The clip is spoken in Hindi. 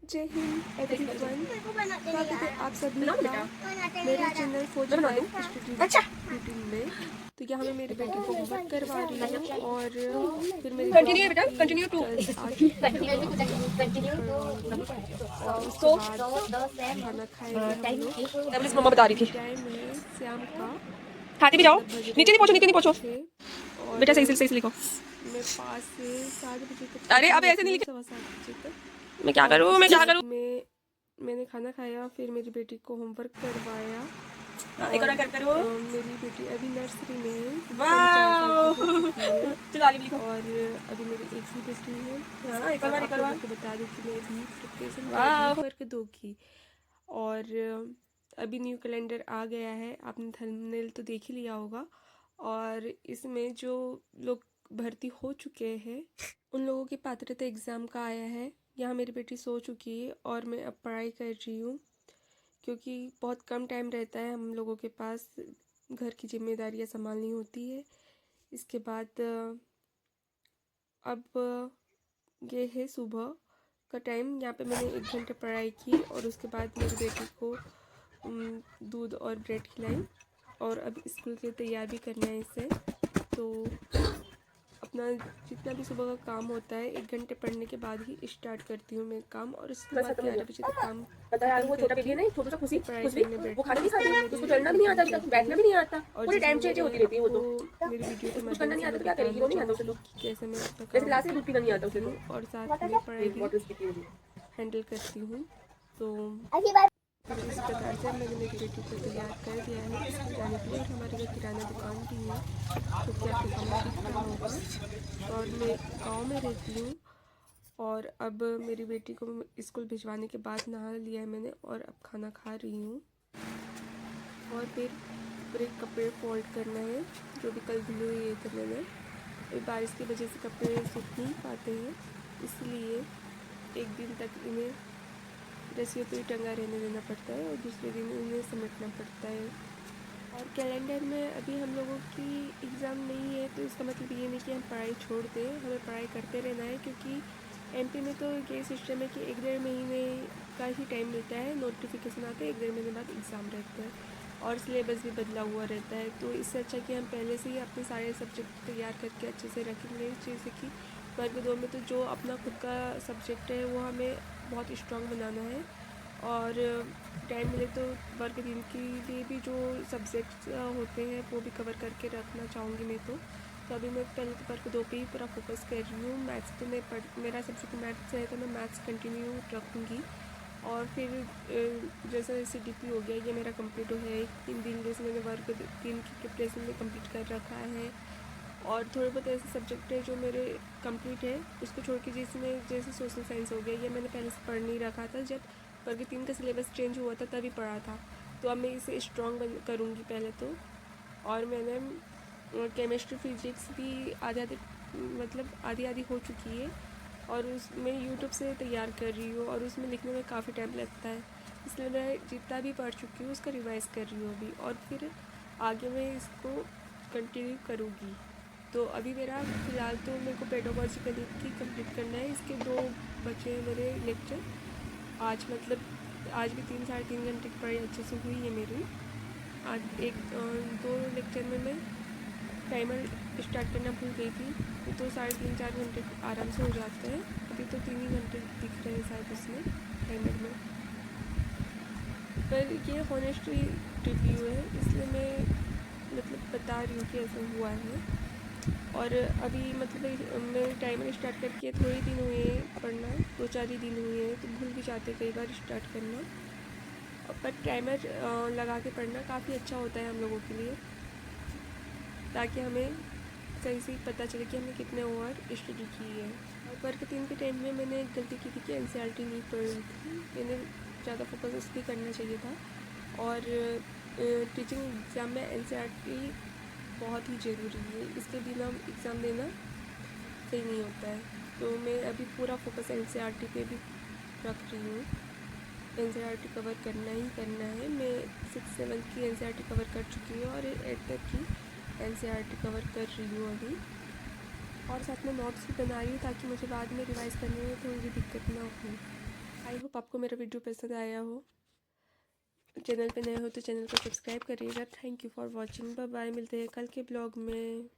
जय हिंद एवरीवन, स्वागत है आप सभी का मेरे चैनल फौजी लाइफ रूटीन में। तो यहाँ मैं मेरी बेटी को होमवर्क करवा रही हूँ और फिर मेरी कंटिन्यू बेटा, कंटिन्यू टू खाना खाएंगे हम लोग। मम्मा बता रही थी टाइम है शाम का, खाते भी जाओ, नीचे नहीं पहुंचो, नीचे नहीं पहुंचो और बेटा, सही से लिखो। मैं 5 से 7 बजे तक, अरे अब ऐसे नहीं लिखे, 7:15 बजे तक मैं क्या करूँ, मैं क्या करूँ। मैंने खाना खाया, फिर मेरी बेटी को होमवर्क करवाया। एक और करो। मेरी बेटी अभी नर्सरी में है, वाह और अभी मेरी एक ही बेटी है। हाँ, एक बार आपको बता दूं कि मैं भी प्रिपरेशन वर्क 2 की, और अभी न्यू कैलेंडर आ गया है, आपने थंबनेल तो देख ही लिया होगा। और इसमें जो लोग भर्ती हो चुके हैं उन लोगों की पात्रता एग्ज़ाम का आया है। यहाँ मेरी बेटी सो चुकी है और मैं अब पढ़ाई कर रही हूँ, क्योंकि बहुत कम टाइम रहता है हम लोगों के पास, घर की जिम्मेदारियाँ संभालनी होती है। इसके बाद अब ये है सुबह का टाइम, यहाँ पे मैंने 1 घंटे पढ़ाई की और उसके बाद मेरी बेटी को दूध और ब्रेड खिलाई और अब स्कूल के लिए तैयार भी करना है इसे। तो अपना जितना भी सुबह का काम होता है 1 घंटे पढ़ने के बाद ही स्टार्ट करती हूँ मैं काम, और उसके बाद 11 बजे तक काम पता है, वो छोटा बेबी है ना, छोटा सा खुशी पढ़ाई खुशी करने वो खाना नहीं बैठती खाता है, उसको चढ़ना भी नहीं आता, अभी तक बैठना भी नहीं आता, और पूरे टाइम चेंज होती रहती है वो तो। मेरी वीडियो के कुछ करना नहीं आता तो क्या माध्यम करेगी, वो नहीं आता उसे तो, कैसे मैं अपना जैसे काम क्लास में दूध पीना नहीं आता उसे तो, और साथ में पढ़ाई भी हैंडल करती हूँ। तो इस प्रकार से मैंने मेरी बेटी को तैयार कर दिया है स्कूल जाने के लिए। और हमारे घर किराना दुकान भी है, तो क्या आपको सामान दिख रहा होगा। और मैं गांव में रहती हूँ और अब मेरी बेटी को स्कूल भिजवाने के बाद नहा लिया है मैंने और अब खाना खा रही हूँ। और फिर पूरे कपड़े फोल्ड करना है, जो भी कल धुले हुए थे मैंने। बारिश की वजह से कपड़े सूख नहीं पाते हैं, इसलिए एक दिन तक इन्हें रस्सियों पे टंगा रहने देना पड़ता है और दूसरे दिन उन्हें समेटना पड़ता है। और कैलेंडर में अभी हम लोगों की एग्ज़ाम नहीं है, तो इसका मतलब ये नहीं कि हम पढ़ाई छोड़ दें, हमें पढ़ाई करते रहना है। क्योंकि एमपी में तो ये सिस्टम है कि 1-1.5 महीने का ही टाइम मिलता है, नोटिफिकेशन आता है, 1-1.5 महीने बाद एग्ज़ाम रहता है और सिलेबस भी बदला हुआ रहता है। तो इससे अच्छा कि हम पहले से ही अपने सारे सब्जेक्ट तैयार करके अच्छे से रखेंगे। जैसे कि वर्ग 2 में तो जो अपना खुद का सब्जेक्ट है वो हमें बहुत स्ट्रॉन्ग बनाना है, और टाइम मिले तो वर्ग 3 के लिए भी जो सब्जेक्ट्स होते हैं वो भी कवर करके रखना चाहूँगी मैं। तो अभी मैं पहले तो वर्ग 2 पे ही पूरा फोकस कर रही हूँ। मैथ्स तो मेरा सब्जेक्ट मैथ्स है, तो मैं मैथ्स कंटिन्यू रखूँगी। और फिर जैसे जैसे डीपी हो गया, ये मेरा कंप्लीट हो गया है। हिंदी इंग्लिश मैंने वर्ग 3 की प्रिपरेशन में कंप्लीट कर रखा है। और थोड़े बहुत ऐसे सब्जेक्ट है जो मेरे कंप्लीट है, उसको छोड़ के जिसमें जैसे सोशल साइंस हो गया, ये मैंने पहले से पढ़ नहीं रखा था। जब वर्ग 3 का सिलेबस चेंज हुआ था तभी पढ़ा था, तो अब मैं इसे स्ट्रॉन्ग करूँगी पहले तो। और मैंने केमिस्ट्री फिजिक्स भी आधी आधी हो चुकी है, और उसमें यूट्यूब से तैयार कर रही हूँ और उसमें लिखने में काफ़ी टाइम लगता है, इसलिए मैं जितना भी पढ़ चुकी हूँ उसका रिवाइज़ कर रही हूँ अभी, और फिर आगे मैं इसको कंटिन्यू करूँगी। तो अभी मेरा फ़िलहाल तो मेरे को पेडागोजी गणित की कंप्लीट करना है, इसके 2 बचे हैं मेरे लेक्चर। आज भी 3-3.5 घंटे की पढ़ाई अच्छे से हुई है मेरी। आज 1-2 लेक्चर में मैं टाइमर स्टार्ट करना भूल गई थी, तो 3.5-4 घंटे आराम से हो जाते हैं। अभी तो 3 ही घंटे दिख रहे हैं शायद उसमें टाइमर में। पर ये हॉनेस्ट रिव्यू है, इसलिए मैं बता रही हूँ कि ऐसा हुआ है। और अभी मैं टाइमर स्टार्ट करके थोड़े दिन हुए हैं पढ़ना, 2-4 ही दिन हुए हैं, तो भूल भी जाते कई बार स्टार्ट करना। पर टाइमर लगा के पढ़ना काफ़ी अच्छा होता है हम लोगों के लिए, ताकि हमें सही से पता चले कि हमने कितने ओवर स्टडी की है। और वर्ग 3 के टाइम में मैंने गलती की थी कि एनसीईआरटी नहीं पढ़ रही थी, मैंने ज़्यादा फोकस उस पर करना चाहिए था। और टीचिंग एग्ज़ाम में एनसीईआरटी बहुत ही ज़रूरी है, इसके बिना एग्ज़ाम देना सही नहीं होता है। तो मैं अभी पूरा फोकस एनसीईआरटी पे भी रख रही हूँ, एनसीईआरटी कवर करना ही करना है। मैं 6-7 की एनसीईआरटी कवर कर चुकी हूँ और 8 तक की एनसीईआरटी कवर कर रही हूँ अभी, और साथ में नोट्स भी बना रही हूँ ताकि मुझे बाद में रिवाइज़ करने में थोड़ी भी दिक्कत ना हो। आई होप आपको मेरा वीडियो पसंद आया हो। चैनल पे नए हो तो चैनल को सब्सक्राइब करिएगा। Thank you for watching. Bye bye. मिलते हैं कल के ब्लॉग में।